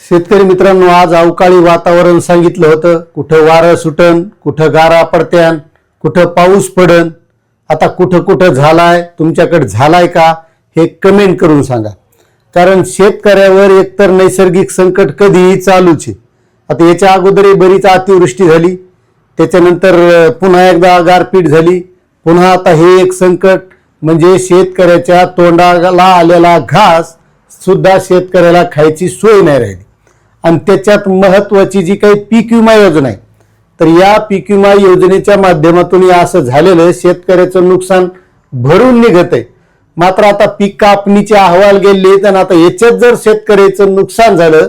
शेतकरी मित्रांनो, आज अवकाळी वातावरण सांगितलं होतं. कुठं वारं सुटन, कुठं गारा पडत्यान, कुठं पाऊस पडन. आता कुठं कुठं झालाय, तुमच्याकडे झालाय का हे कमेंट करून सांगा. कारण शेतकऱ्यावर एकतर नैसर्गिक संकट कधीही चालूच आहे. आता याच्या अगोदरही बरीच अतिवृष्टी झाली, त्याच्यानंतर पुन्हा एकदा गारपीट झाली, पुन्हा आता हे एक संकट. म्हणजे शेतकऱ्याच्या तोंडाला आलेला घास सुद्धा शेतकऱ्याला खायची सोय नाही राहिली. आणि त्याच्यात महत्वाची जी काही पीक विमा योजना आहे, तर या पीक विमा योजनेच्या माध्यमातून असं झालेलं शेतकऱ्याचं नुकसान भरून निघत आहे. मात्र आता पीक कापणीचे अहवाल गेले, तर आता याच्यात जर शेतकऱ्याचं नुकसान झालं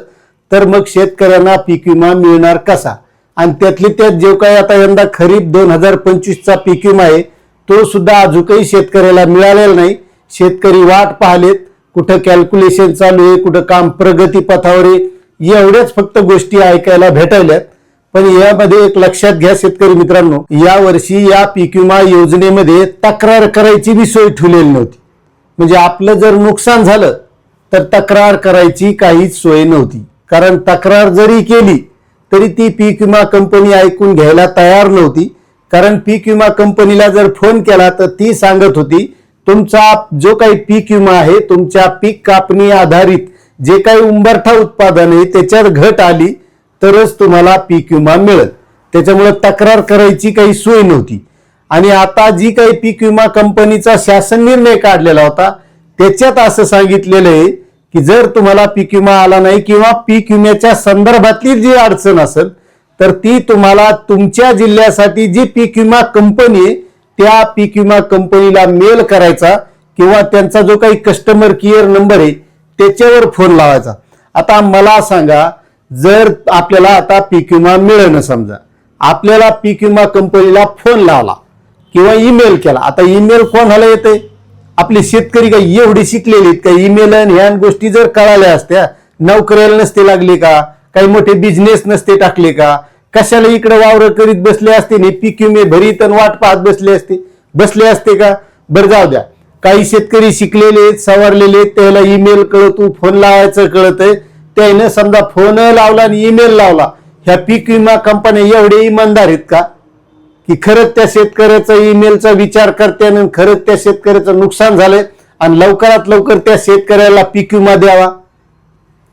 तर मग शेतकऱ्यांना पीक विमा मिळणार कसा? आणि त्यातली त्यात जो काही आता यंदा खरीप 2025चा पीक विमा आहे तो सुद्धा अजूनही शेतकऱ्याला मिळालेला नाही. शेतकरी वाट पाहलेत, कुठं कॅल्क्युलेशन चालू आहे, कुठं काम प्रगती पथावर आहे, एवढ्याच फक्त गोष्टी ऐकायला भेटायल्यात. पण यामध्ये एक लक्षात घ्या शेतकरी मित्रांनो, या वर्षी या पीक विमा योजनेमध्ये तक्रार करायची बी सोय ठेवलेली नव्हती. म्हणजे आपलं जर नुकसान झालं तर तक्रार करायची काहीच सोय नव्हती. कारण तक्रार जरी केली तरी ती पीक विमा कंपनी ऐकून घ्यायला तयार नव्हती. कारण पीक विमा कंपनीला जर फोन केला तर ती सांगत होती, तुमचा जो काही पीक विमा आहे, तुमच्या पीक कापणी आधारित जे काही उंबरठा उत्पादन आहे त्याच्यात घट आली तरच तुम्हाला पीक विमा मिळेल. त्याच्यामुळे तक्रार करायची काही सोय नव्हती. आणि आता जी काही पीक विमा कंपनीचा शासन निर्णय काढलेला होता त्याच्यात असं सांगितलेलं आहे की जर तुम्हाला पीक विमा आला नाही किंवा पीक विम्याच्या संदर्भातली जी अडचण असेल तर ती तुम्हाला तुमच्या जिल्ह्यासाठी जी पीक विमा कंपनी आहे त्या पीक विमा कंपनीला मेल करायचा किंवा त्यांचा जो काही कस्टमर केअर नंबर आहे त्याच्यावर फोन लावायचा. आता मला सांगा, जर आपल्याला आता पीक विमा मिळेल, समजा आपल्याला पीक विमा कंपनीला फोन लावला किंवा ईमेल केला. आता ईमेल कोणाला येते? आपले शेतकरी काही एवढी शिकलेले आहेत का? ईमेल आणि ह्या गोष्टी जर कळाल्या असत्या, नोकऱ्याला नसते लागले का, काही मोठे बिझनेस नसते टाकले का, कशाला इकडे वावर करीत बसले असते, नाही पीक विमे भरीत आणि वाट पाहत बसले असते का? बरं जाऊ द्या, काही शेतकरी शिकलेले सवारलेले, त्याला ईमेल कळतो, फोन लावायचं कळतंय. त्याने समजा फोन लावला आणि ईमेल लावला, ह्या पीक विमा कंपन्या एवढे इमानदार आहेत का की खरंच त्या शेतकऱ्याचा ईमेलचा विचार करते आणि खरंच त्या शेतकऱ्याचं नुकसान झालंय आणि लवकरात लवकर त्या शेतकऱ्याला पीक विमा द्यावा?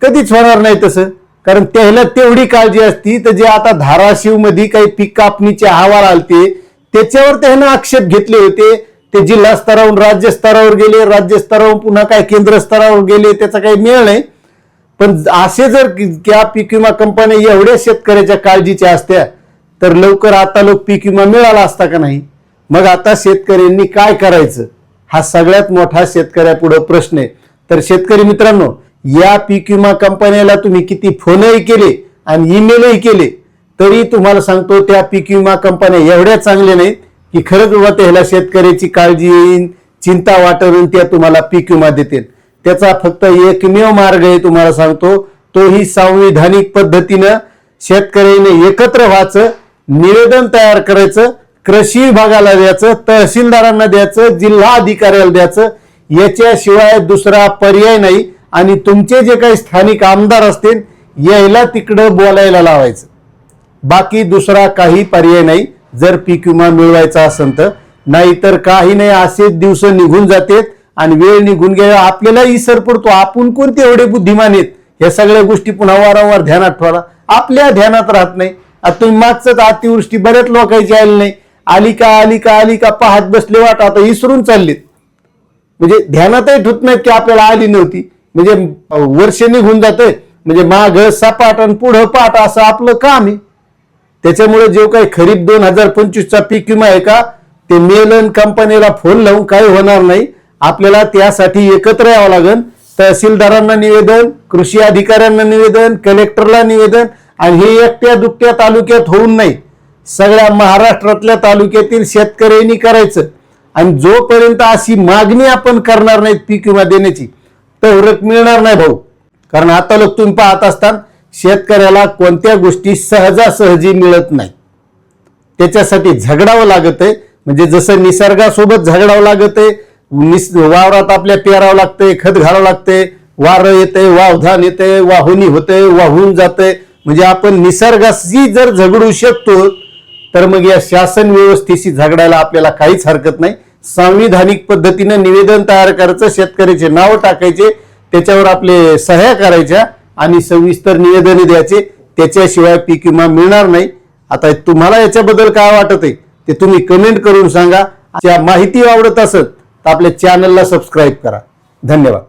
कधीच होणार नाही तसं. कारण त्याला तेवढी काळजी असती. तर जे आता धाराशिव मध्ये काही पीक कापणीचे अहवाल आलते त्याच्यावर त्याने आक्षेप घेतले होते, ते जिल्हा स्तरावरून राज्य स्तरावर गेले, राज्य स्तरावरून पुन्हा काय केंद्र स्तरावर गेले, त्याचा काही मेळ नाही. पण असे जर त्या पीक विमा कंपन्या एवढ्या शेतकऱ्याच्या काळजीच्या असत्या तर लवकर आता लोक पीक विमा मिळाला असता का नाही? मग आता शेतकऱ्यांनी काय करायचं हा सगळ्यात मोठा शेतकऱ्यापुढे प्रश्न आहे. तर शेतकरी मित्रांनो, या पीक विमा कंपन्याला तुम्ही किती फोनही केले आणि ईमेलही केले तरी तुम्हाला सांगतो त्या पीक विमा कंपन्या एवढ्या चांगल्या नाहीत की खरंच बाबा त्याला शेतकऱ्याची काळजी येईल, चिंता वाटून त्या तुम्हाला पीक विमा देतील. त्याचा फक्त एकमेव मार्ग आहे, तुम्हाला सांगतो, तोही संविधानिक पद्धतीनं शेतकऱ्याने एकत्र व्हायचं, निवेदन तयार करायचं, कृषी विभागाला द्यायचं, तहसीलदारांना द्यायचं, जिल्हा अधिकाऱ्याला द्यायचं. याच्याशिवाय दुसरा पर्याय नाही. आणि तुमचे जे काही स्थानिक आमदार असतील यायला तिकडं बोलायला लावायचं. बाकी दुसरा काही पर्याय नाही जर पीक विमा मिळवायचा असेल तर. नाहीतर काही नाही, असेच दिवस निघून जातात आणि वेळ निघून गेला आपल्याला इसर पडतो. आपण कोणते एवढे बुद्धिमान आहेत या सगळ्या गोष्टी पुन्हा वारंवार ध्यानात ठेवा? आपल्या ध्यानात राहत नाही. आता तुम्ही मागच अतिवृष्टी बऱ्याच लोकांची आली नाही, आली का पाहत बसले, वाट आता इसरून चाललेत. म्हणजे ध्यानातही ठेवत नाहीत की आपल्याला आली नव्हती. म्हणजे वर्ष निघून जाते, म्हणजे माग सपाट आणि पुढं पाठ असं आपलं काम आहे. त्याच्यामुळे जो काही खरीप 2025चा पीक विमा आहे का ते मेलन कंपनीला फोन लावून काही होणार नाही. आपल्याला त्यासाठी एकत्र यावं लागेल. तहसीलदारांना निवेदन, कृषी अधिकाऱ्यांना निवेदन, कलेक्टरला निवेदन. आणि हे एकट्या दुकट्या तालुक्यात होऊन नाही, सगळ्या महाराष्ट्रातल्या तालुक्यातील शेतकऱ्यांनी करायचं. आणि जोपर्यंत अशी मागणी आपण करणार नाही पीक विमा देण्याची तर मिळणार नाही भाऊ. कारण आता लोक तुम्ही पाहत असताना शेतकऱ्याला कोणत्या गोष्टी सहजासहजी मिळत नाही, त्याच्यासाठी झगडावं लागत आहे. म्हणजे जसं निसर्गासोबत झगडावं लागत आहे, वावरात आपल्या पेरावं लागतंय, खत घालावं लागतंय, वारं येतंय, वावधान येतंय, वाहुनी होतंय, वाहून जातंय, म्हणजे आपण निसर्गाशी जर झगडू शकतो तर मग या शासन व्यवस्थेशी झगडायला आपल्याला काहीच हरकत नाही. संविधानिक पद्धतीने निवेदन तयार करायचं, शेतकऱ्याचे नाव टाकायचे, त्याच्यावर आपले सह्या करायच्या आणि सविस्तर निवेदन द्यायचे, त्याच्याशिवाय पीक विमा मिळणार नाही. आता तुम्हाला याच्याबद्दल काय वाटत आहे ते तुम्ही कमेंट करून सांगा. माहिती आवडत असेल तर आपल्या चॅनलला सबस्क्राईब करा. धन्यवाद.